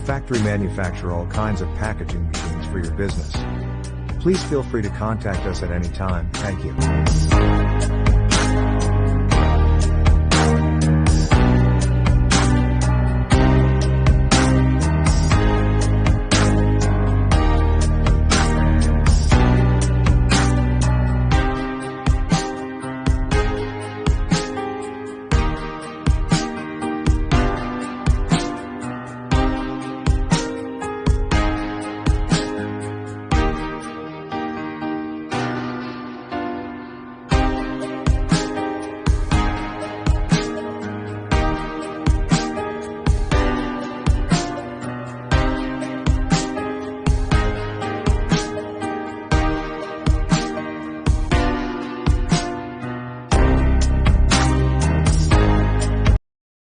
factory manufacture all kinds of packaging machines for your business. Please feel free to contact us at any time. Thank you.